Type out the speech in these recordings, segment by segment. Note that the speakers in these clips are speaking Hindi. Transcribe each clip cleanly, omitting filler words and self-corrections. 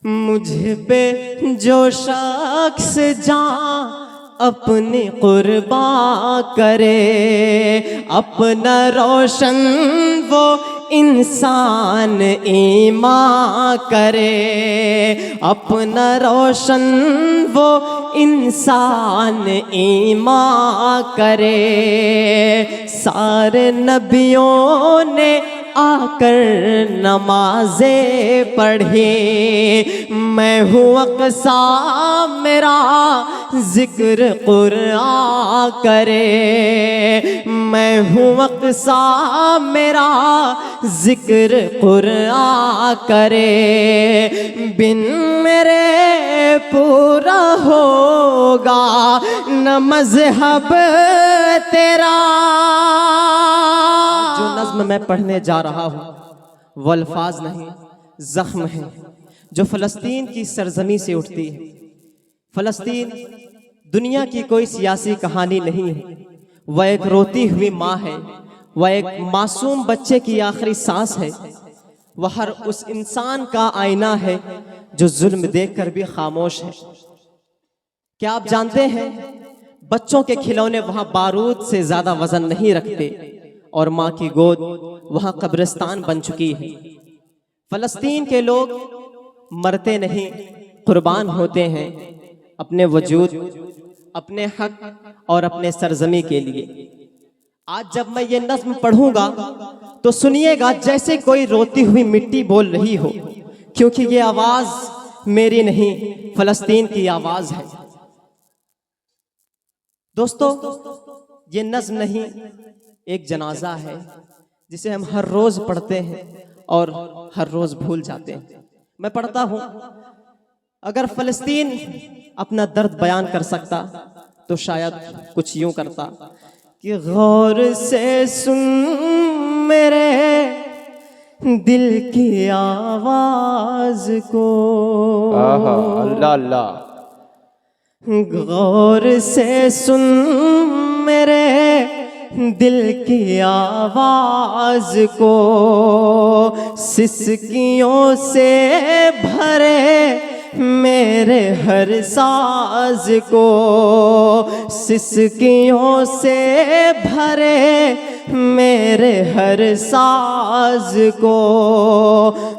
मुझ पे जो शख्स जान अपनी कुर्बा करे, अपना रोशन वो इंसान ईमान करे, अपना रोशन वो इंसान ईमान करे। सारे नबियों ने आकर नमाज़ें पढ़ी, मैं हूँ अक़सा मेरा ज़िक्र कुरान करे, मैं हूँ अक़सा मेरा ज़िक्र कुरान करे। बिन मेरे पूरा होगा न मज़हब तेरा। जो नज़्म मैं पढ़ने जा रहा हूँ वो अल्फाज नहीं, ज़ख्म है जो फ़लस्तीन की सरज़मी से उठती है। फ़लस्तीन दुनिया की कोई सियासी कहानी नहीं है, वह एक रोती हुई माँ है, वह एक मासूम बच्चे की आखिरी सांस है, वह हर उस इंसान का आईना है जो जुल्म देखकर भी खामोश है। क्या आप जानते हैं बच्चों के खिलौने वहाँ बारूद से ज़्यादा वज़न नहीं रखते और माँ की गोद वहाँ कब्रिस्तान बन चुकी है। फ़लस्तीन के लोग मरते नहीं, कुर्बान होते हैं अपने वजूद, अपने हक और अपने सरजमी के लिए। आज जब मैं ये नज़्म पढ़ूंगा तो सुनिएगा जैसे कोई रोती हुई मिट्टी बोल रही हो, क्योंकि ये आवाज़ मेरी नहीं, फ़लस्तीन की आवाज़ है। दोस्तों, ये नज़्म नहीं, एक जनाजा है जिसे हम हर रोज़ पढ़ते हैं और हर रोज़ भूल जाते हैं। मैं पढ़ता हूँ, अगर फ़लस्तीन अपना दर्द बयान कर सकता तो शायद कुछ यूं करता कि गौर से सुन मेरे दिल की आवाज़ को, अल्लाह अल्लाह, गौर से सुन मेरे दिल की आवाज़ को, सिसकियों से भरे मेरे हर साज को, सिसकियों से भरे मेरे हर साज को,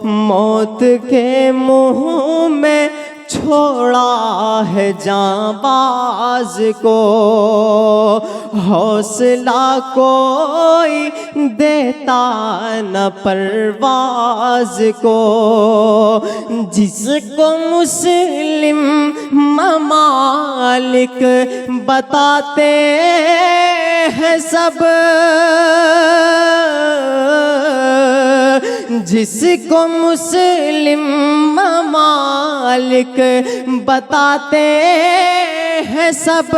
मौत के मुँह में छोड़ा है जांबाज को, हौसला कोई देता न परवाज को, जिसको मुस्लिम ममालिक बताते हैं सब, जिसको मुस्लिम ममालिक बताते हैं सब,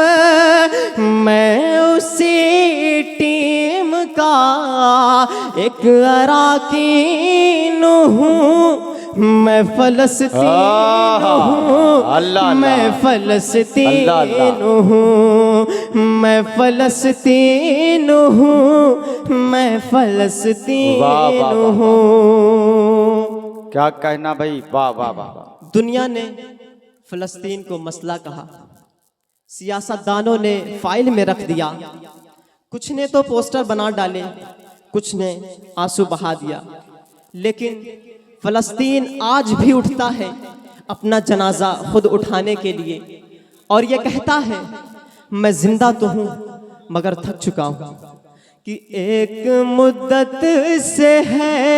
मैं उसी टीम का एक अराकीन हूँ। मैं फ़लस्तीन हूँ, मैं फ़लस्तीन हूँ, मैं फ़लस्तीन हूँ, मैं फ़लस्तीन हूँ। क्या कहना भाई, वाह वाह वाह। दुनिया ने फ़लस्तीन को मसला कहा, सियासतदानों ने फाइल में रख दिया, कुछ ने तो पोस्टर बना डाले, कुछ ने आंसू बहा दिया, लेकिन फ़लस्तीन आज भी उठता है अपना जनाजा खुद उठाने के लिए और ये कहता है मैं जिंदा तो हूँ मगर थक चुका हूँ, कि एक मुद्दत से है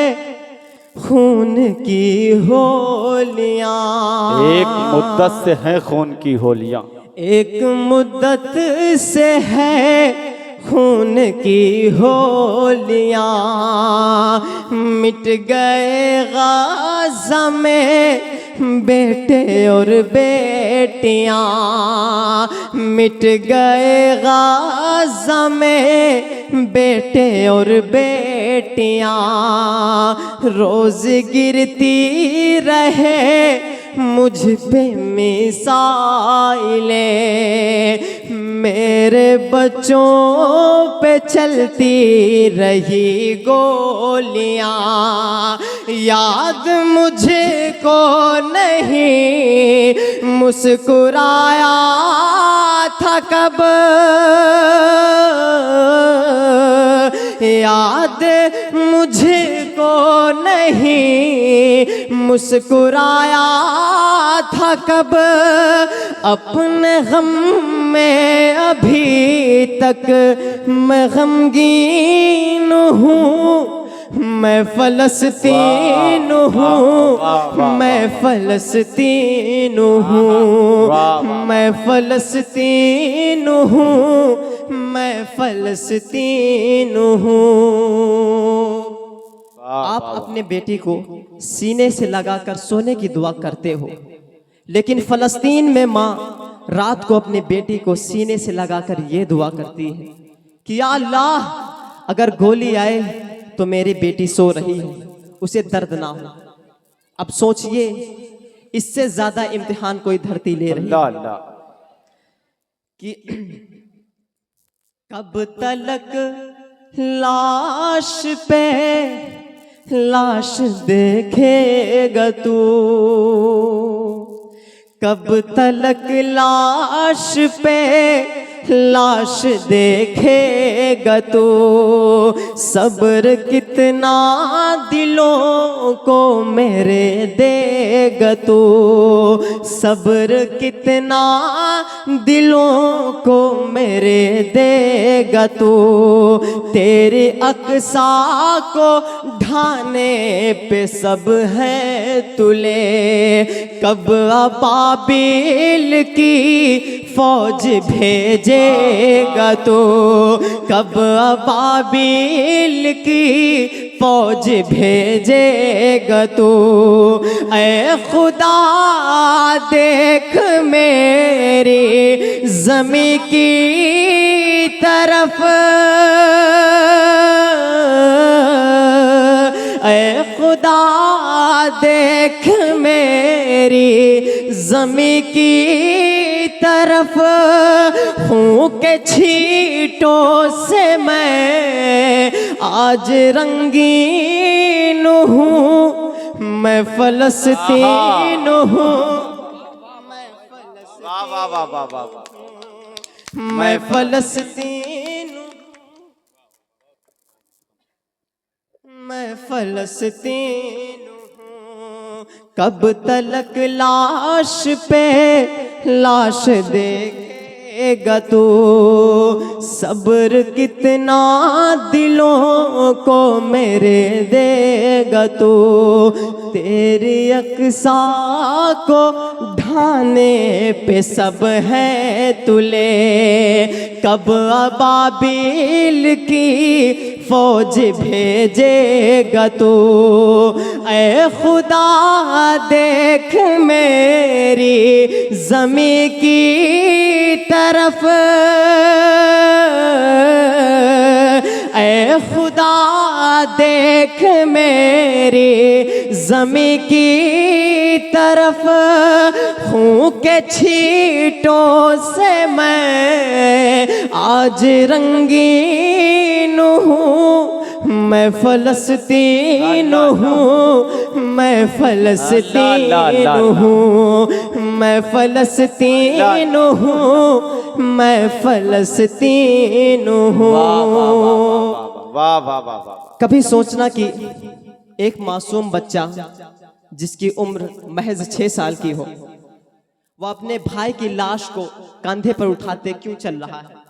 खून की होलियाँ, एक मुद्दत से है खून की होलियाँ, एक मुद्दत से है खून की होलियाँ, मिट गए गाज़ा में बेटे और बेटियाँ, मिट गए गाज़ा में बेटे और बेटियाँ, रोज़ गिरती रहे मुझ पे मिसाइलें, मेरे बच्चों पे चलती रही गोलियां, याद मुझे को नहीं मुस्कुराया था कब, याद मुझे को नहीं मुस्कुराया था कब, अपने गम में अभी तक मैं गमगीन हूँ, मैं फलस्तीन हूँ, मैं फलस्तीन हूँ, मैं फलस्तीन हूँ, मैं फलस्तीन हूँ। आप अपने बेटी को सीने से लगाकर सोने की दुआ करते हो, लेकिन फलस्तीन में माँ रात को अपने बेटी को सीने से लगाकर ये दुआ करती है कि या अल्लाह, अगर गोली आए तो मेरी बेटी सो रही है, उसे दर्द ना हो। अब सोचिए, इससे ज्यादा इम्तिहान कोई धरती ले रही है कि कब तलक लाश पे लाश देखेगा तू, कब तलक लाश पे लाश देखेगा तू, सब्र कितना दिलों को मेरे देगा तू, सब्र कितना दिलों को मेरे देगा तू, तेरे अक्सा को ढाने पे सब है तुले, कब अबाबिल की फौज भेजेगा तो, कब अबाबिल की फौज भेजेगा तो, ऐ खुदा देख मेरी ज़मीं की तरफ, ऐ खुदा देख मेरी ज़मीं की तरफ, हूँ के छींटों से मैं आज रंगीन हूँ, मैं फलस्तीन हूँ, मैं फलस्तीन, मैं फलस्तीन हूँ, कब तलक लाश पे लाश देखेगा तू, सब्र कितना दिलों को मेरे देगा तू, तेरी अक्सा को ढाने पे सब है तुले, कब अबाबिल की फौज भेजेगा तू, ऐ खुदा देख मेरी ज़मीं की तरफ, ऐ खुदा देख मेरी ज़मीं की तरफ, खून के छींटों से मैं आज रंगीन हूँ, मैं फलस्तीन हूँ, मैं फलस्तीन हूँ, मैं फलस्तीन हूँ, मैं फलस्तीन हूँ। वाह वाह वाह वाह। कभी सोचना कि एक मासूम बच्चा जिसकी उम्र महज 6 साल की हो, वह अपने भाई की लाश को कंधे पर उठाते क्यों चल रहा है।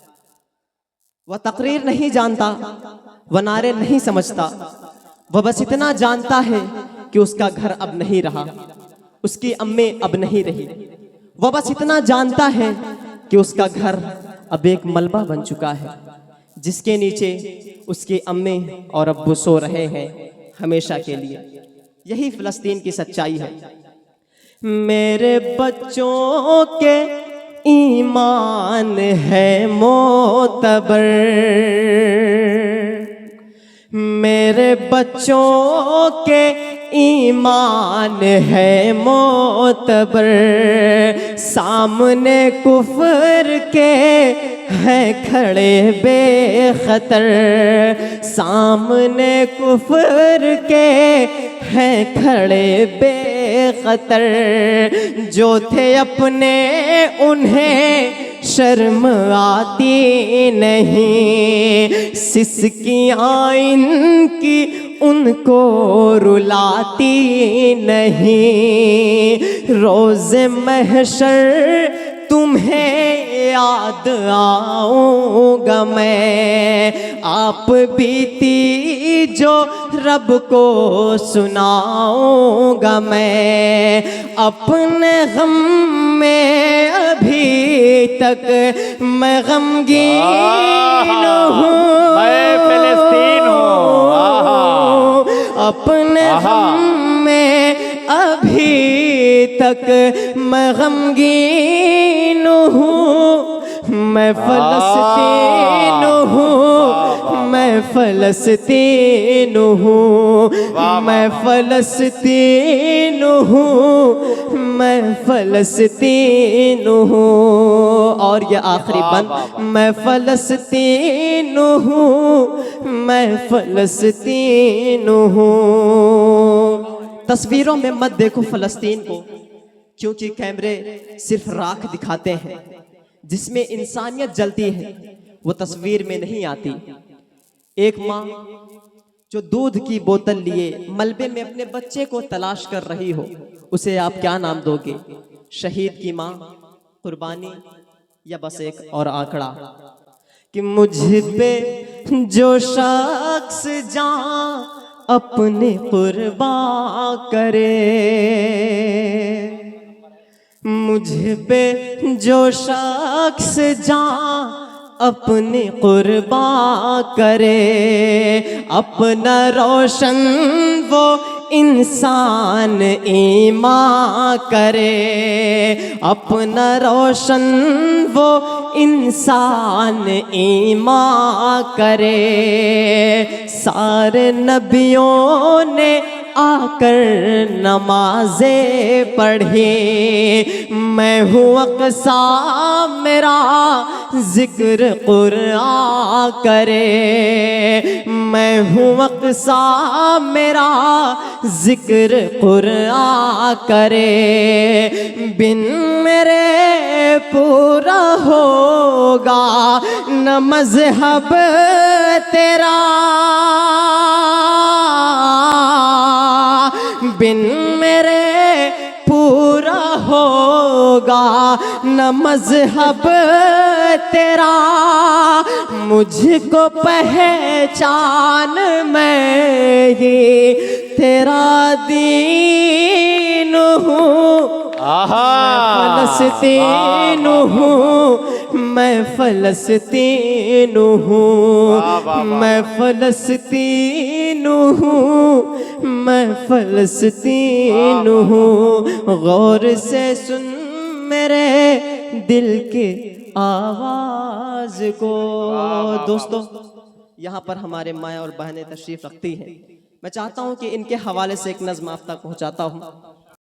वह तकरीर नहीं जानता, वह नारे नहीं समझता, वह बस इतना जानता है कि उसका घर अब नहीं रहा, उसकी अम्मी अब नहीं रही। वह बस इतना जानता है कि उसका घर अब एक मलबा बन चुका है, जिसके नीचे उसकी अम्मी और अब्बू सो रहे हैं हमेशा के लिए। यही फिलिस्तीन की सच्चाई है। मेरे बच्चों के ईमान है मोतबर, मेरे बच्चों के ईमान है मोतबर, सामने कुफ्र के हैं खड़े बेखतर, सामने कुफ्र के हैं खड़े बेखतर, जो थे अपने उन्हें शर्म आती नहीं, सिसकियाँ इनकी उनको रुलाती नहीं, रोज़े महशर तुम्हें याद आऊँगा मैं, आप बीती जो रब को सुनाऊँगा मैं, अपने गम में अभी तक मैं गमगीन हूँ, मैं फिलिस्तीन हूँ। अपने गम में अभी तक मैं गमगीन हूँ, मैं फलस्तीन हूँ, मैं फलस्तीन हूँ, मैं फलस्तीन हूँ, मैं फलस्तीन हूँ। और ये आखिरी बंद, मैं फलस्तीन हूँ, मैं फलस्तीन हूँ। तस्वीरों में मत देखो फलस्तीन को, क्योंकि कैमरे सिर्फ राख दिखाते हैं, जिसमें इंसानियत जलती है वो तस्वीर में नहीं आती। एक माँ जो दूध की बोतल लिए मलबे में अपने बच्चे को तलाश कर रही हो, उसे आप क्या नाम दोगे? शहीद की माँ, कुर्बानी, या बस एक और आंकड़ा कि मुझ पे जो शख्स जान अपने कुर्बान करे, मुझ पे जो शख्स जान अपने कुर्बान करे, अपना रोशन वो इंसान ईमान करे, अपना रोशन वो इंसान ईमान करे। सारे नबियों ने आकर नमाज़ें पढ़ी, मैं हूँ अक़सा मेरा जिक्र कुरान करे, मैं हूँ अक़सा मेरा जिक्र कुरान करे, बिन मेरे पूरा होगा न मज़हब तेरा, बिन मेरे पूरा होगा न मज़हब तेरा, मुझको पहचान मैं ही तेरा दीन हूँ, मैं फलस्तीन हूँ, मैं फलस्तीन हूँ, मैं फलस्तीन हूँ, मैं फलस्तीन हूँ। गौर से सुन मेरे दिल के आवाज को। दोस्तों, यहाँ पर हमारे माँ और बहनें तशरीफ रखती हैं। मैं चाहता हूँ कि इनके हवाले से एक नज़्म आप तक पहुँचाता हूँ।